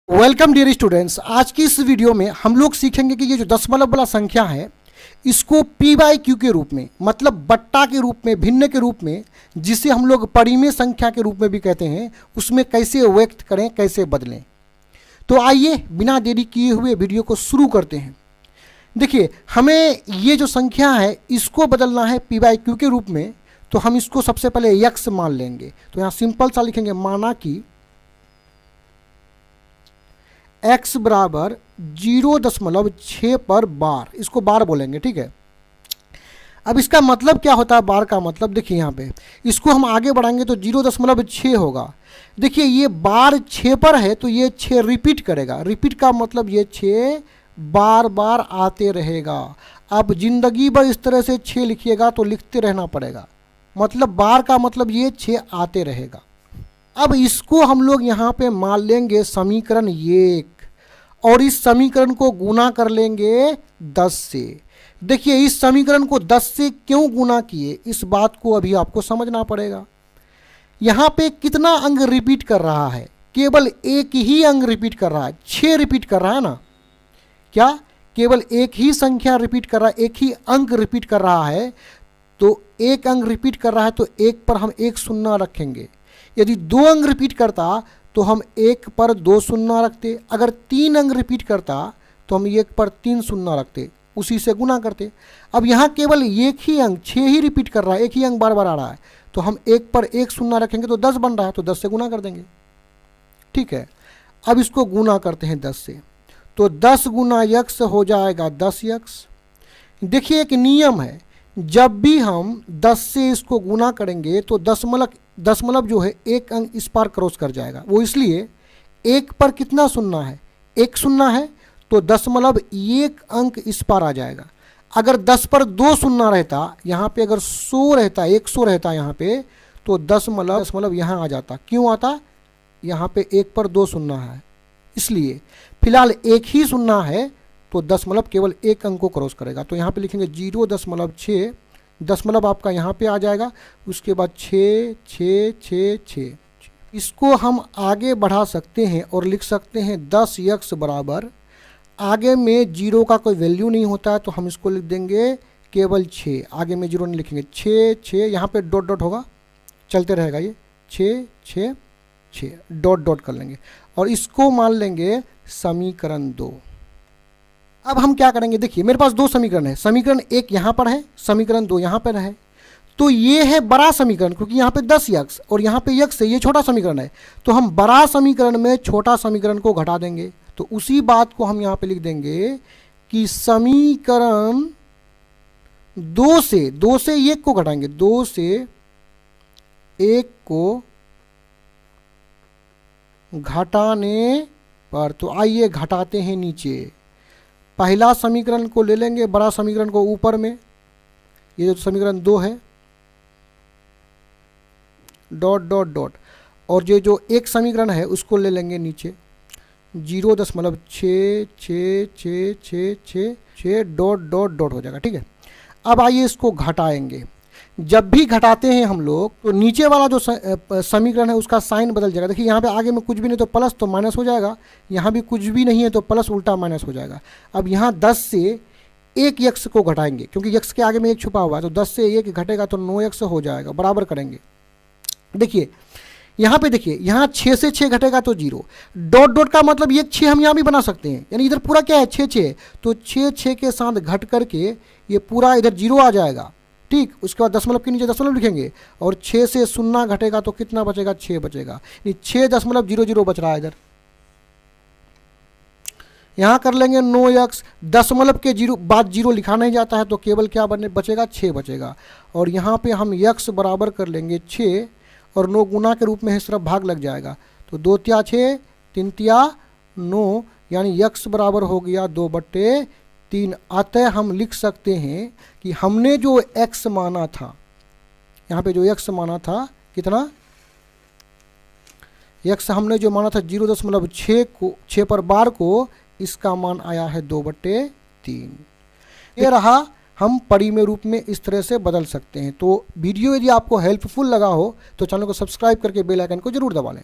Welcome dear students. आज की इस वीडियो में हम लोग सीखेंगे कि ये जो दशमलव वाला संख्या है इसको पी बाई क्यू के रूप में, मतलब बट्टा के रूप में, भिन्न के रूप में, जिसे हम लोग परिमेय संख्या के रूप में भी कहते हैं, उसमें कैसे व्यक्त करें, कैसे बदलें। तो आइए बिना देरी किए हुए वीडियो को शुरू करते हैं। देखिए, हमें ये जो संख्या है इसको बदलना है पी बाई क्यू के रूप में। तो हम इसको सबसे पहले यक्स मान लेंगे। तो यहाँ सिंपल सा लिखेंगे, माना कि x बराबर 0.6 पर बार, इसको बार बोलेंगे, ठीक है। अब इसका मतलब क्या होता है बार का मतलब? देखिए यहाँ पे इसको हम आगे बढ़ाएंगे तो 0.6 होगा। देखिए ये बार 6 पर है तो ये 6 रिपीट करेगा। रिपीट का मतलब ये 6 बार बार आते रहेगा। अब जिंदगी भर इस तरह से 6 लिखिएगा तो लिखते रहना पड़ेगा, मतलब बार का मतलब ये 6 आते रहेगा। अब इसको हम लोग यहाँ पे मान लेंगे समीकरण 1 और इस समीकरण को गुना कर लेंगे 10 से। देखिए इस समीकरण को 10 से क्यों गुना किए, इस बात को अभी आपको समझना पड़ेगा। यहाँ पे कितना अंक रिपीट कर रहा है? केवल एक ही अंक रिपीट कर रहा है, 6 रिपीट कर रहा है ना। क्या केवल एक ही संख्या रिपीट कर रहा है, एक ही अंक रिपीट कर रहा है? तो एक अंक रिपीट कर रहा है तो एक पर हम एक शून्य रखेंगे। यदि 2 अंक रिपीट करता तो हम 1 पर 2 शून्य रखते। अगर 3 अंक रिपीट करता तो हम 1 पर 3 शून्य रखते, उसी से गुना करते। अब यहाँ केवल एक ही अंक 6 ही रिपीट कर रहा है, एक ही अंक बार बार आ रहा है, तो हम 1 पर 1 शून्य रखेंगे तो 10 बन रहा है, तो 10 से गुना कर देंगे, ठीक है। अब इसको गुना करते हैं 10 से, तो 10 गुना यक्स हो जाएगा 10 यक्स। देखिए एक नियम है, जब भी हम 10 से इसको गुना करेंगे तो दशमलव जो है एक अंक इस पार क्रॉस कर जाएगा। वो इसलिए 1 पर कितना शून्य है? 1 शून्य है तो दशमलव 1 अंक इस पार आ जाएगा। अगर 10 पर 2 शून्य रहता, यहाँ पे अगर 100 रहता, 100 रहता यहाँ पे, तो दशमलव यहाँ आ जाता। क्यों आता? यहाँ पे 1 पर 2 शून्य है, इसलिए फिलहाल एक ही शून्य है तो दशमलव केवल एक अंक को क्रॉस करेगा। तो यहाँ पे लिखेंगे 0.6, दशमलव आपका यहाँ पे आ जाएगा, उसके बाद 6 6 6 6। इसको हम आगे बढ़ा सकते हैं और लिख सकते हैं 10 यक्स बराबर, आगे में 0 का कोई वैल्यू नहीं होता है तो हम इसको लिख देंगे केवल 6। आगे में 0 नहीं लिखेंगे, 6 6, यहाँ पे डॉट डॉट होगा, चलते रहेगा ये 6 6 6, डॉट डॉट कर लेंगे और इसको मान लेंगे समीकरण 2। अब हम क्या करेंगे? देखिए मेरे पास 2 समीकरण है, समीकरण 1 यहाँ पर है, समीकरण 2 यहाँ पर है। तो ये है बड़ा समीकरण, क्योंकि यहाँ पे 10 यक्स और यहाँ पे यक्स है, ये छोटा समीकरण है। तो हम बड़ा समीकरण में छोटा समीकरण को घटा देंगे। तो उसी बात को हम यहाँ पे लिख देंगे कि समीकरण 2 से 1 को घटाएंगे, 2 से 1 को घटाने पर, तो आइए घटाते हैं नीचे। पहला समीकरण को ले लेंगे, बड़ा समीकरण को ऊपर में, ये जो समीकरण 2 है, डॉट डॉट डॉट, और जो एक समीकरण है उसको ले लेंगे नीचे, 0.6 6 6 6 6 6 डॉट डॉट डॉट हो जाएगा, ठीक है। अब आइए इसको घटाएंगे। जब भी घटाते हैं हम लोग तो नीचे वाला जो समीकरण है उसका साइन बदल जाएगा। देखिए यहाँ पे आगे में कुछ भी नहीं तो प्लस तो माइनस हो जाएगा, यहाँ भी कुछ भी नहीं है तो प्लस उल्टा माइनस हो जाएगा। अब यहाँ 10 से 1 यक्स को घटाएंगे, क्योंकि यक्स के आगे में 1 छुपा हुआ है, तो 10 से 1 घटेगा तो 9 यक्स हो जाएगा, बराबर करेंगे। देखिए यहाँ पे, देखिए यहाँ 6 से 6 घटेगा तो 0, डॉट डॉट का मतलब ये 6 हम यहाँ भी बना सकते हैं, यानी इधर पूरा क्या है 6 6, तो 6 6 के साथ घट करके ये पूरा इधर 0 आ जाएगा, ठीक। उसके बाद दशमलव के नीचे दशमलव लिखेंगे और 6 से 0 घटेगा तो कितना बचेगा? 6 बचेगा, ये 6.00 बच रहा है इधर। यहाँ कर लेंगे 9 यक्स, दशमलव के बाद 0 लिखा नहीं जाता है तो केवल क्या बचेगा? 6 बचेगा। और यहाँ पे हम यक्स बराबर कर लेंगे 6 और 9 गुना के रूप में है, सिर्फ भाग लग जाएगा, तो 2 तिया 6 3 तिया 9, यानी यक्स बराबर हो गया 2/3। अतः हम लिख सकते हैं कि हमने जो x माना था, यहाँ पे जो x माना था, कितना x हमने जो माना था 0.6 पर बार को, इसका मान आया है 2/3। ये रहा, हम परिमेय रूप में इस तरह से बदल सकते हैं। तो वीडियो यदि आपको हेल्पफुल लगा हो तो चैनल को सब्सक्राइब करके बेल आइकन को जरूर दबा लें।